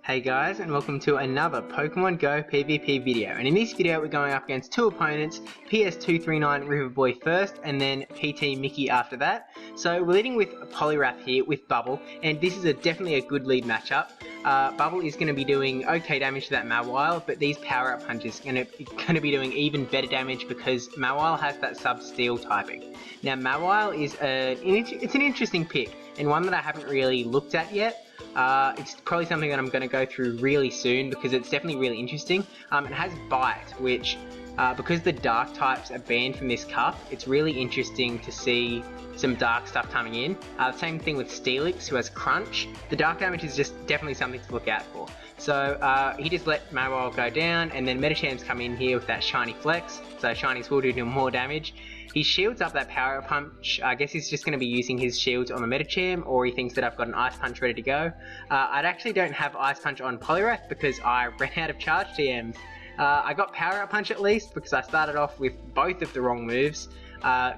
Hey guys, and welcome to another Pokemon Go PvP video, and in this video we're going up against two opponents, PS239 Riverboy first and then PT Mickey after that. So we're leading with Poliwrath here with Bubble, and this is definitely a good lead matchup. Bubble is going to be doing okay damage to that Mawile, but these power-up punches are going to be doing even better damage because Mawile has that sub-steel typing. Now Mawile is it's an interesting pick, and one that I haven't really looked at yet. It's probably something that I'm going to go through really soon because it's definitely really interesting. It has Bite, which, because the dark types are banned from this cup, it's really interesting to see some dark stuff coming in. Same thing with Steelix, who has Crunch. The dark damage is just definitely something to look out for. So he just let Mawile go down, and then Metacham's come in here with that Shiny Flex, so Shinies will do more damage. He shields up that Power Punch. I guess he's just going to be using his shields on the Metacham, or he thinks that I've got an Ice Punch ready to go. I actually don't have Ice Punch on Poliwrath because I ran out of charge TMs. I got Power Punch at least because I started off with both of the wrong moves,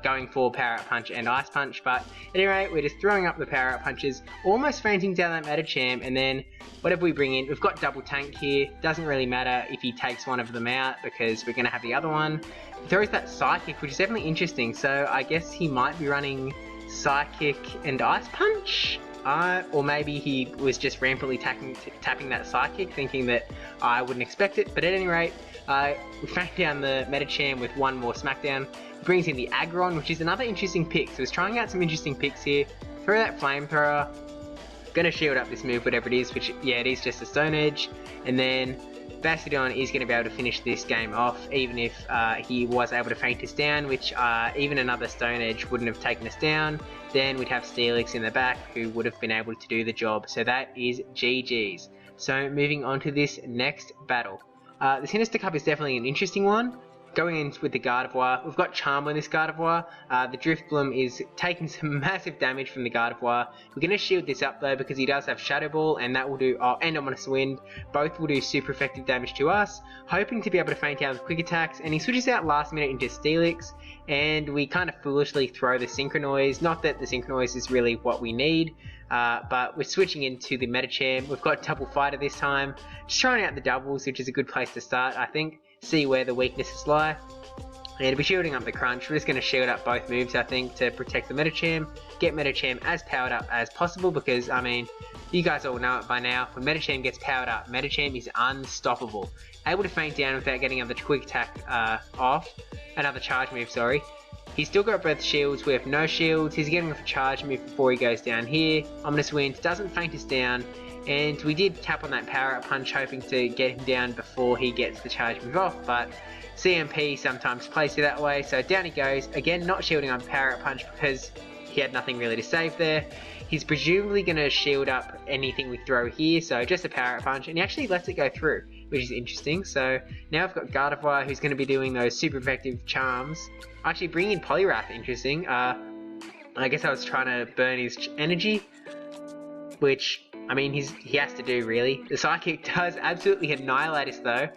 going for Power Punch and Ice Punch, but at any rate, we're just throwing up the Power Punches, almost fainting down that Metacham, and then whatever we bring in, we've got Double Tank here. Doesn't really matter if he takes one of them out because we're going to have the other one. He throws that Psychic, which is definitely interesting, so I guess he might be running Psychic and Ice Punch? Or maybe he was just rampantly tapping that Psychic, thinking that I wouldn't expect it, but at any rate, we fanked down the Metacham with one more Smackdown. He brings in the Aggron, which is another interesting pick, so he's trying out some interesting picks here. Throw that Flamethrower, gonna shield up this move, whatever it is, which, yeah, it is just a Stone Edge, and then Bastiodon is going to be able to finish this game off, even if he was able to feint us down, which even another Stone Edge wouldn't have taken us down. Then we'd have Steelix in the back, who would have been able to do the job. So that is GG's. So moving on to this next battle. The Sinister Cup is definitely an interesting one. Going in with the Gardevoir, we've got Charm on this Gardevoir. The Drifbloom is taking some massive damage from the Gardevoir. We're going to shield this up though because he does have Shadow Ball, and that will do, and Ominous Wind. Both will do super effective damage to us. Hoping to be able to feint out with Quick Attacks, and he switches out last minute into Steelix, and we kind of foolishly throw the Synchronoise. Not that the Synchronoise is really what we need, but we're switching into the Metacham. We've got Double Fighter this time. Just trying out the doubles, which is a good place to start, I think. See where the weaknesses lie, and we're shielding up the Crunch. We're just going to shield up both moves, I think, to protect the Metacham, get Metacham as powered up as possible, because, I mean, you guys all know it by now, when Metacham gets powered up, Metacham is unstoppable. Able to feint down without getting another Quick Attack off, another charge move, sorry. He's still got both shields, we have no shields. He's getting off a charge move before he goes down here. Ominous Wind doesn't feint us down, and we did tap on that Power-Up Punch hoping to get him down before he gets the charge move off, but CMP sometimes plays it that way, so down he goes. Again, not shielding on Power-Up Punch because he had nothing really to save there. He's presumably going to shield up anything we throw here, so just a Power-Up Punch, and he actually lets it go through, which is interesting. So now I've got Gardevoir, who's going to be doing those super effective charms. Actually bringing in Poliwrath, interesting. I guess I was trying to burn his energy, which, I mean, he has to do, really. The Psychic does absolutely annihilate us, though,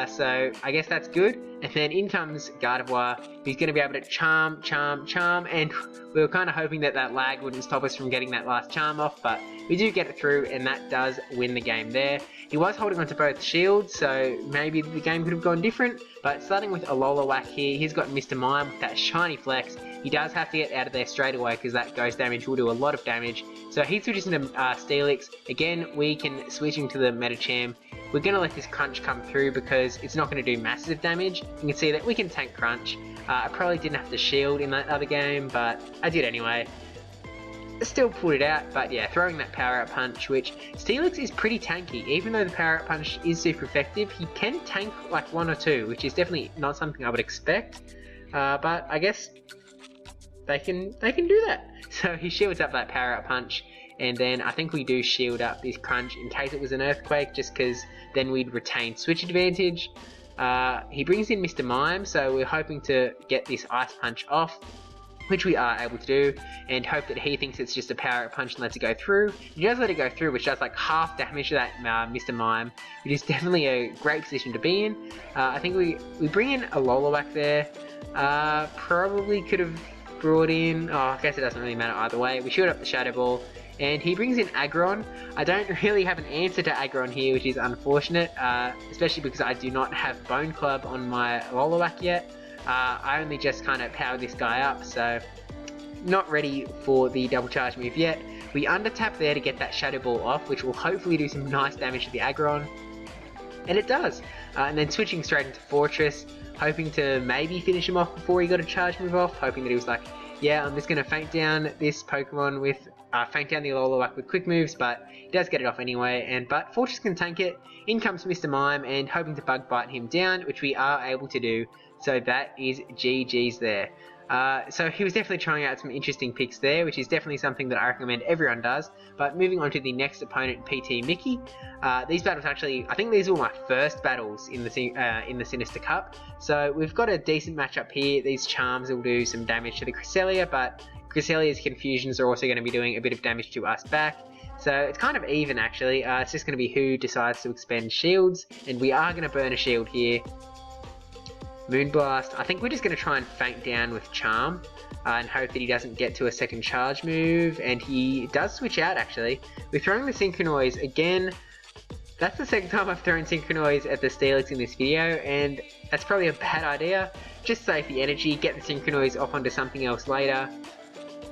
so I guess that's good. And then in comes Gardevoir, who's going to be able to charm, and we were kind of hoping that that lag wouldn't stop us from getting that last charm off, but we do get it through, and that does win the game there. He was holding onto both shields, so maybe the game could have gone different, but starting with Alola Whack here, he's got Mr. Mime with that Shiny Flex. He does have to get out of there straight away because that ghost damage will do a lot of damage. So he switches into Steelix. Again, we can switch into the Metacham. We're going to let this Crunch come through because it's not going to do massive damage. You can see that we can tank Crunch. I probably didn't have to shield in that other game, but I did anyway. Still pulled it out, but yeah, throwing that Power-Up Punch, which Steelix is pretty tanky. Even though the Power-Up Punch is super effective, he can tank like one or two, which is definitely not something I would expect. But I guess they can do that. So he shields up that Power-Up Punch, and then I think we do shield up this Crunch in case it was an Earthquake, just because then we'd retain switch advantage. He brings in Mr. Mime, so we're hoping to get this Ice Punch off, which we are able to do, and hope that he thinks it's just a Power-Up Punch and lets it go through. He does let it go through, which does like half damage to that Mr. Mime, which is definitely a great position to be in. I think we bring in a Alola Whack there. Probably could have brought in, I guess it doesn't really matter either way. We shoot up the Shadow Ball, and he brings in Aggron. I don't really have an answer to Aggron here, which is unfortunate, especially because I do not have Bone Club on my Lolowak yet. I only just kind of powered this guy up, so not ready for the double charge move yet. We undertap there to get that Shadow Ball off, which will hopefully do some nice damage to the Aggron. And it does. And then switching straight into Fortress, hoping to maybe finish him off before he got a charge move off, hoping that he was like, yeah, I'm just going to feint down this Pokemon with, feint down the Lolowak with quick moves, but he does get it off anyway, but Fortress can tank it. In comes Mr. Mime, and hoping to bug bite him down, which we are able to do, so that is GG's there. So he was definitely trying out some interesting picks there, which is definitely something that I recommend everyone does. But moving on to the next opponent, PT Mickey. These battles actually, I think these were my first battles in the Sinister Cup. So we've got a decent matchup here. These charms will do some damage to the Cresselia, but Cresselia's confusions are also going to be doing a bit of damage to us back. So it's kind of even actually. It's just going to be who decides to expend shields, and we are going to burn a shield here. Moonblast. I think we're just going to try and feint down with Charm and hope that he doesn't get to a second charge move, and he does switch out actually. We're throwing the Synchronoise again. That's the second time I've thrown Synchronoise at the Steelix in this video, and that's probably a bad idea. Just save the energy, get the Synchronoise off onto something else later.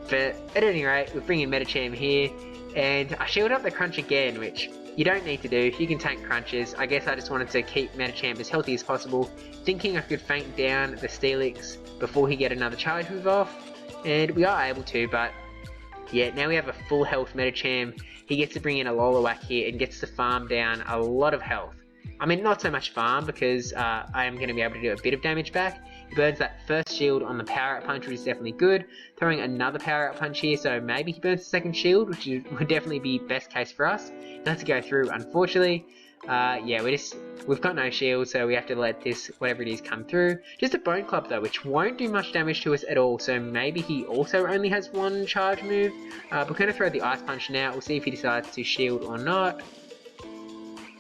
But at any rate, we're bringing Medicham here, and I shield up the Crunch again, which you don't need to do. You can tank crunches. I guess I just wanted to keep Medicham as healthy as possible, thinking I could feint down the Steelix before he get another charge move off, and we are able to, but yeah, now we have a full health Medicham. He gets to bring in a Lolowak here and gets to farm down a lot of health. I mean, not so much farm, because I am going to be able to do a bit of damage back. He burns that first shield on the Power Up Punch, which is definitely good. Throwing another Power Up Punch here, so maybe he burns the second shield, which would definitely be best case for us. He has to go through, unfortunately. Yeah, we've got no shield, so we have to let this, whatever it is, come through. Just a Bone Club though, which won't do much damage to us at all, so maybe he also only has one charge move. We're going to throw the Ice Punch now. We'll see if he decides to shield or not.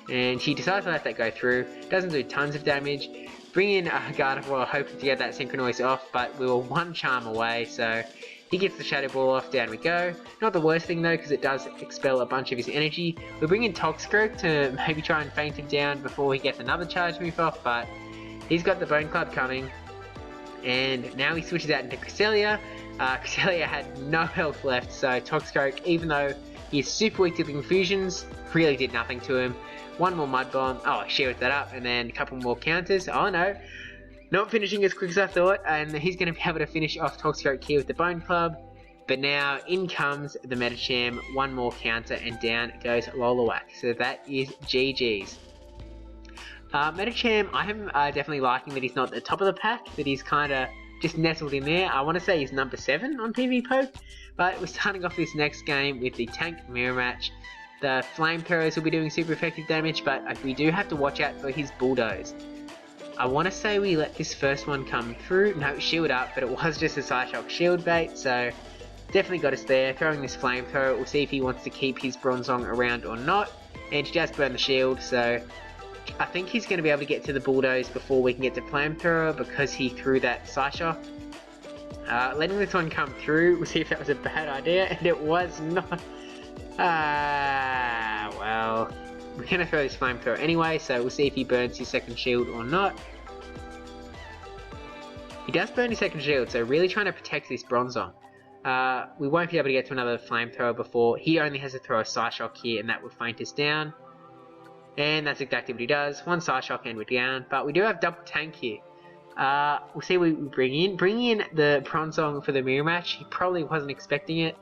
And he decides to let that go through. Doesn't do tons of damage. Bring in Gardevoir, hoping to get that Synchronoise off, but we were one charm away, so he gets the Shadow Ball off, down we go. Not the worst thing though, because it does expel a bunch of his energy. We bring in Toxicroak to maybe try and feint him down before he gets another charge move off, but he's got the Bone Club coming. And now he switches out into Cresselia. Cresselia had no health left, so Toxicroak, even though he's super weak to the confusions, really did nothing to him. One more Mud Bomb. Oh, shields that up, and then a couple more counters. Oh no, not finishing as quick as I thought, and he's going to be able to finish off Toxicroak here with the Bone Club. But now in comes the Medicham, one more counter, and down goes Lolowak. So that is GG's. Medicham, I am definitely liking that he's not at the top of the pack, that he's kind of just nestled in there. I want to say he's number 7 on PvP, but we're starting off this next game with the Tank Mirror Match. The Flamethrowers will be doing super effective damage, but we do have to watch out for his Bulldoze. I want to say we let this first one come through. No, shield up, but it was just a Psyshock shield bait, so definitely got us there. Throwing this Flamethrower, we'll see if he wants to keep his Bronzong around or not. And he just burned the shield, so I think he's going to be able to get to the Bulldoze before we can get to Flamethrower, because he threw that Psyshock. Letting this one come through, we'll see if that was a bad idea, and it was not. Well, we're going to throw this Flamethrower anyway, so we'll see if he burns his second shield or not. He does burn his second shield, so really trying to protect this Bronzong. We won't be able to get to another Flamethrower before. He only has to throw a Psyshock here, and that will feint us down. And that's exactly what he does. One Psyshock and we're down, but we do have double tank here. We'll see what we bring in. Bring in the Bronzong for the mirror match. He probably wasn't expecting it.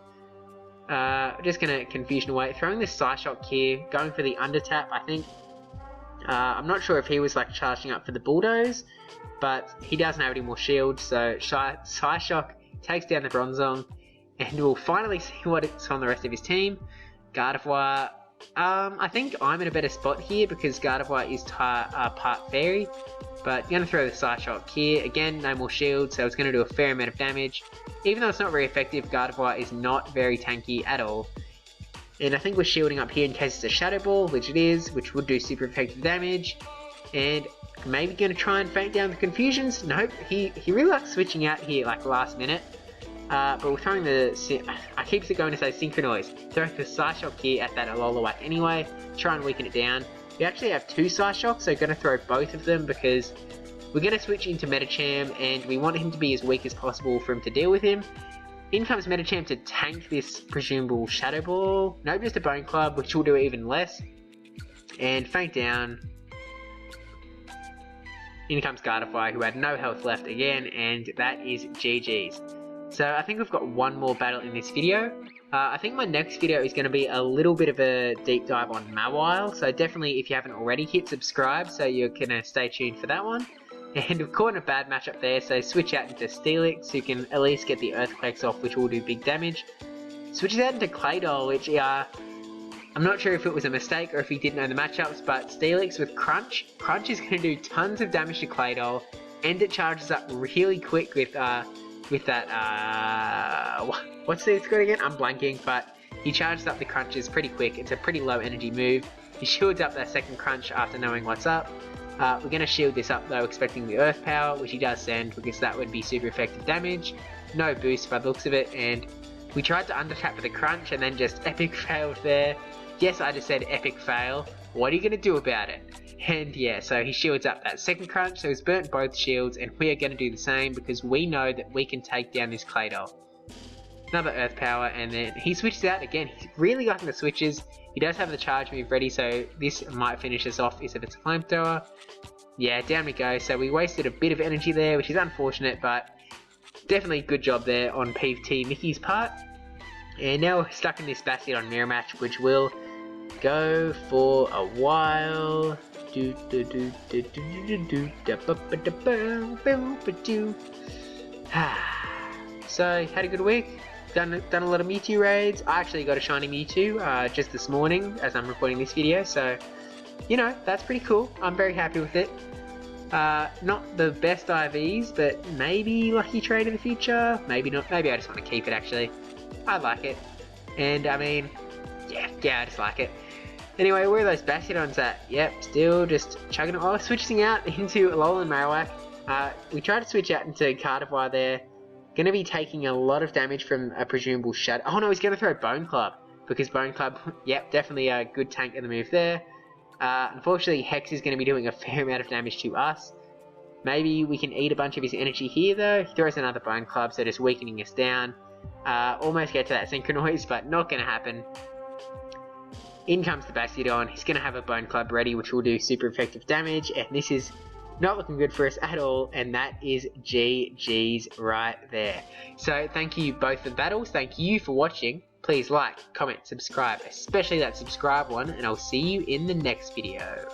Just gonna confusion away. Throwing this Psyshock here, going for the undertap, I think. I'm not sure if he was like charging up for the Bulldoze, but he doesn't have any more shields, so Psyshock takes down the Bronzong, and we'll finally see what's on the rest of his team. Gardevoir, I think I'm in a better spot here because Gardevoir is part Fairy, but gonna throw the Psyshock here. Again, no more shields, so it's gonna do a fair amount of damage. Even though it's not very effective, Gardevoir is not very tanky at all. And I think we're shielding up here in case it's a Shadow Ball, which it is, which would do super effective damage. And maybe going to try and feint down the confusions. Nope, he really likes switching out here like last minute. But we're throwing the... I keep going to say Synchronize. Throwing the Psyshock here at that Alola anyway. Try and weaken it down. We actually have 2 Psyshocks, so going to throw both of them because we're going to switch into Medicham and we want him to be as weak as possible for him to deal with him. In comes Medicham to tank this presumable Shadow Ball. Nope, just a Bone Club, which will do even less. And Faint Down. In comes Gardevoir, who had no health left again, and that is GG's. So I think we've got one more battle in this video. I think my next video is going to be a little bit of a deep dive on Mawile, so definitely if you haven't already, hit subscribe so you're going to stay tuned for that one. And we've caught in a bad matchup there, so switch out into Steelix, who can at least get the Earthquakes off, which will do big damage. Switches out into Claydol, which I'm not sure if it was a mistake or if he didn't know the matchups, but Steelix with Crunch. Crunch is going to do tons of damage to Claydol, and it charges up really quick with that, what's the score again? I'm blanking, but he charges up the Crunches pretty quick. It's a pretty low energy move. He shields up that second Crunch after knowing what's up. We're going to shield this up though, expecting the Earth Power, which he does send, because that would be super effective damage. No boost by the looks of it, and we tried to undertap with a Crunch and then just epic failed there. Yes, I just said epic fail. What are you going to do about it? And yeah, so he shields up that second Crunch, so he's burnt both shields, and we are going to do the same because we know that we can take down this Claydol. Another Earth Power, and then he switches out again. He's really liking the switches. He does have the charge move ready, so this might finish us off if it's a Flamethrower. Yeah, down we go. So we wasted a bit of energy there, which is unfortunate, but definitely good job there on PT Mickey's part. And now we're stuck in this Bastion mirror match, which will go for a while. So, had a good week. Done a lot of Mewtwo raids. I actually got a shiny Mewtwo just this morning as I'm recording this video, so you know, that's pretty cool. I'm very happy with it. Not the best IVs, but maybe lucky trade in the future. Maybe not. Maybe I just want to keep it actually. I like it. And I mean, yeah, I just like it. Anyway, where are those Bastiodons at? Yep, still just chugging it. Oh, switching out into Alolan Marowak. We tried to switch out into Gardevoir there. Gonna be taking a lot of damage from a presumable Shadow. Oh no, he's gonna throw Bone Club. Because Bone Club, yep, definitely a good tank in the move there. Unfortunately, Hex is gonna be doing a fair amount of damage to us. Maybe we can eat a bunch of his energy here though. He throws another Bone Club, so just weakening us down. Almost get to that Synchronize, but not gonna happen. In comes the Bastiodon. He's gonna have a Bone Club ready, which will do super effective damage, and this is not looking good for us at all, and that is GG's right there. So thank you both for the battles, thank you for watching. Please like, comment, subscribe, especially that subscribe one, and I'll see you in the next video.